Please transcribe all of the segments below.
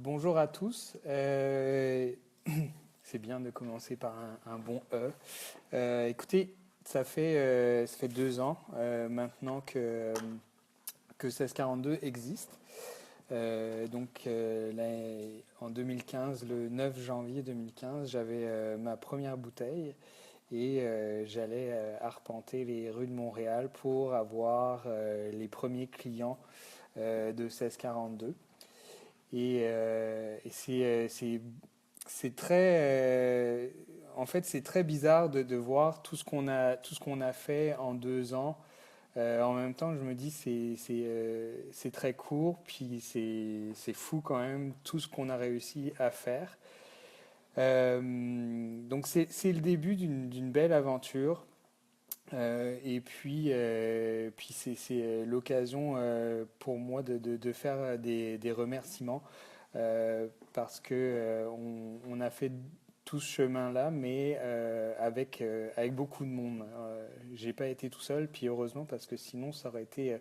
Bonjour à tous. C'est bien de commencer par un bon E. Écoutez, ça fait 2 ans maintenant que 1642 existe. En 2015, le 9 janvier 2015, j'avais ma première bouteille et j'allais arpenter les rues de Montréal pour avoir les premiers clients de 1642. C'est très, en fait, c'est très bizarre de voir tout ce qu'on a fait en 2 ans. En même temps, je me dis c'est très court, puis c'est fou quand même tout ce qu'on a réussi à faire. Donc c'est le début d'une belle aventure. Puis c'est l'occasion pour moi de faire des remerciements parce que on a fait tout ce chemin-là, mais avec beaucoup de monde. J'ai pas été tout seul, puis heureusement parce que sinon ça aurait été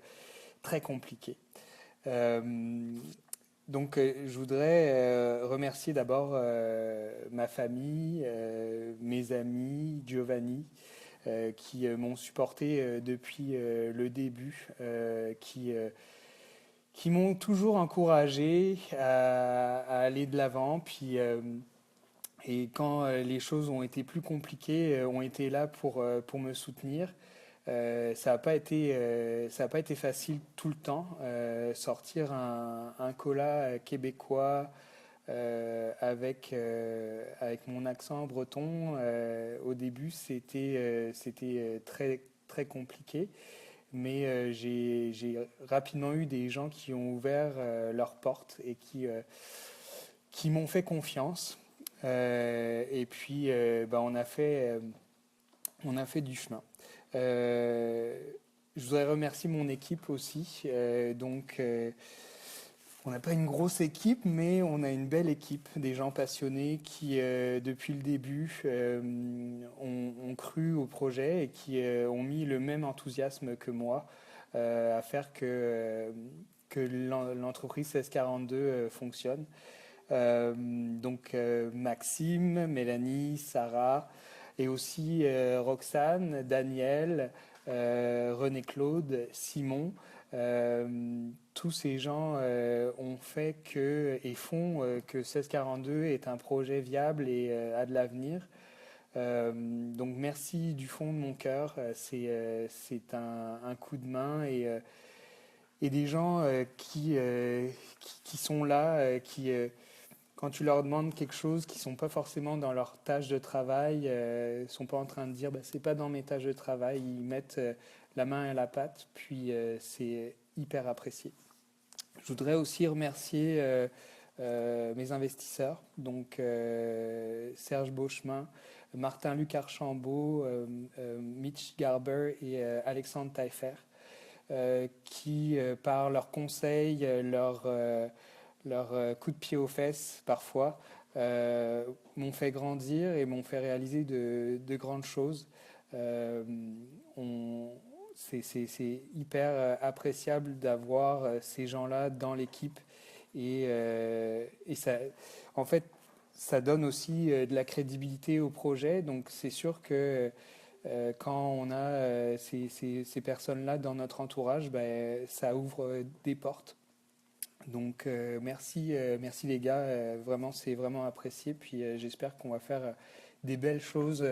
très compliqué. Euh, je voudrais remercier d'abord ma famille, mes amis, Giovanni, qui m'ont supporté depuis le début, qui m'ont toujours encouragé à aller de l'avant. Et quand les choses ont été plus compliquées, ont été là pour me soutenir. Ça a pas été facile tout le temps. Sortir un cola québécois avec mon accent breton, au début, c'était très, très compliqué. Mais j'ai rapidement eu des gens qui ont ouvert leurs portes et qui m'ont fait confiance. On a fait du chemin. Euh, je voudrais remercier mon équipe aussi. On n'a pas une grosse équipe, mais on a une belle équipe, des gens passionnés qui, depuis le début, ont cru au projet et qui ont mis le même enthousiasme que moi à faire que l'entreprise 1642 fonctionne. Maxime, Mélanie, Sarah, et aussi Roxane, Daniel, René-Claude, Simon. Tous ces gens ont fait que et font que 1642 est un projet viable et a de l'avenir. Donc merci du fond de mon cœur. C'est un coup de main et des gens qui sont là, quand tu leur demandes quelque chose qui sont pas forcément dans leur tâche de travail, sont pas en train de dire bah, c'est pas dans mes tâches de travail, ils mettent la main à la pâte, puis c'est hyper apprécié. Je voudrais aussi remercier mes investisseurs, Serge Beauchemin, Martin-Luc Archambault, Mitch Garber et Alexandre Taillefer, qui, par leurs conseils, leur coup de pied aux fesses parfois, m'ont fait grandir et m'ont fait réaliser de grandes choses. Euh, on, c'est hyper appréciable d'avoir ces gens-là dans l'équipe et ça, en fait, ça donne aussi de la crédibilité au projet. Donc c'est sûr que quand on a ces personnes-là dans notre entourage, ben, ça ouvre des portes. Merci les gars, vraiment c'est vraiment apprécié. Puis j'espère qu'on va faire des belles choses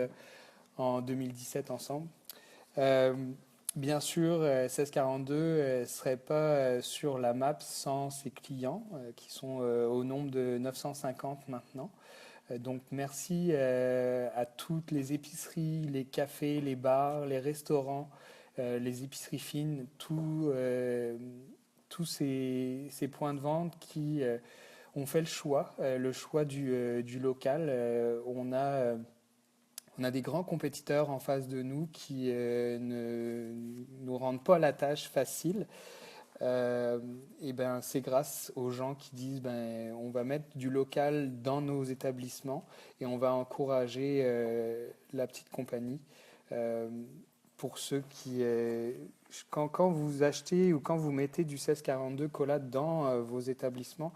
en 2017 ensemble. Euh, Bien sûr, 1642 ne serait pas sur la map sans ses clients, qui sont au nombre de 950 maintenant. Donc merci à toutes les épiceries, les cafés, les bars, les restaurants, les épiceries fines, tous ces points de vente qui ont fait le choix du local. On a des grands compétiteurs en face de nous qui ne nous rendent pas la tâche facile. Et ben, c'est grâce aux gens qui disent ben, on va mettre du local dans nos établissements et on va encourager la petite compagnie. Euh, pour ceux qui. Quand vous achetez ou quand vous mettez du 1642 Cola dans vos établissements,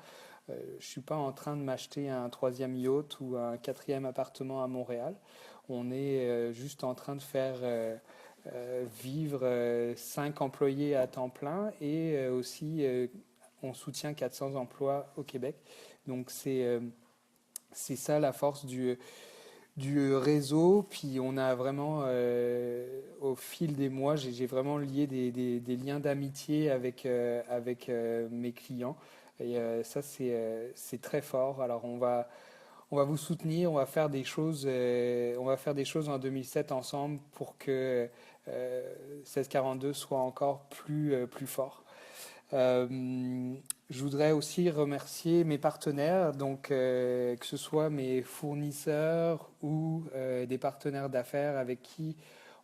je suis pas en train de m'acheter un troisième yacht ou un quatrième appartement à Montréal. On est juste en train de faire vivre 5 employés à temps plein et aussi on soutient 400 emplois au Québec. Donc c'est ça la force du réseau. Puis on a vraiment, au fil des mois, j'ai vraiment lié des liens d'amitié avec mes clients. Et ça, c'est très fort. Alors on va vous soutenir, on va faire des choses en 2007 ensemble pour que 1642 soit encore plus fort. Je voudrais aussi remercier mes partenaires, donc que ce soit mes fournisseurs ou des partenaires d'affaires avec qui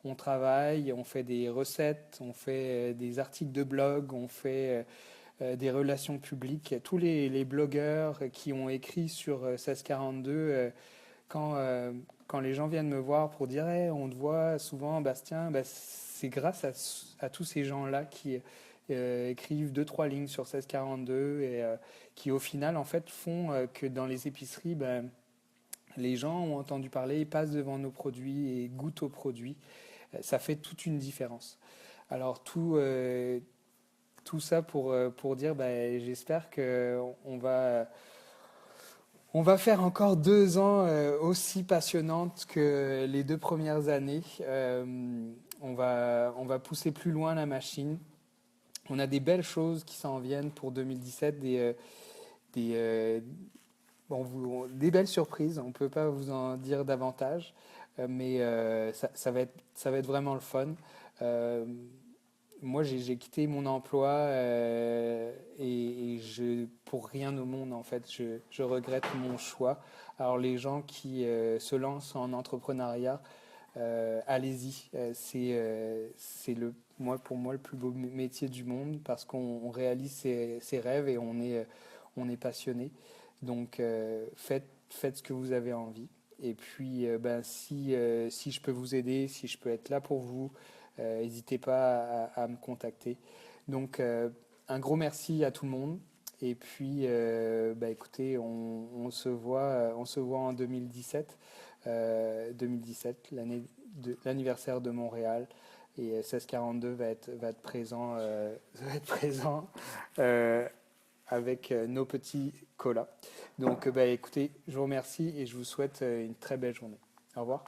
on travaille, on fait des recettes, on fait des articles de blog, on fait des relations publiques. Tous les blogueurs qui ont écrit sur 1642, quand les gens viennent me voir pour dire hey, on te voit souvent, Bastien, ben, c'est grâce à tous ces gens-là qui écrivent deux, trois lignes sur 1642 et qui au final en fait font que dans les épiceries, ben, les gens ont entendu parler, ils passent devant nos produits et goûtent aux produits. Ça fait toute une différence. Alors tout ça pour dire, ben, j'espère qu'on va faire encore 2 ans aussi passionnantes que les 2 premières années. On va pousser plus loin la machine. On a des belles choses qui s'en viennent pour 2017, des, des belles surprises. On ne peut pas vous en dire davantage, mais ça va être vraiment le fun. Euh, Moi, j'ai quitté mon emploi et pour rien au monde, en fait, je regrette mon choix. Alors, les gens qui se lancent en entrepreneuriat, allez-y. Pour moi, le plus beau métier du monde parce qu'on réalise ses rêves et on est passionné. Donc, faites ce que vous avez envie. Et puis, ben, si je peux vous aider, si je peux être là pour vous, n'hésitez pas à me contacter. Donc, un gros merci à tout le monde. Et puis, bah, écoutez, on se voit en 2017, l'anniversaire de Montréal. Et 1642 va être présent, euh, avec nos petits colas. Donc, bah, écoutez, je vous remercie et je vous souhaite une très belle journée. Au revoir.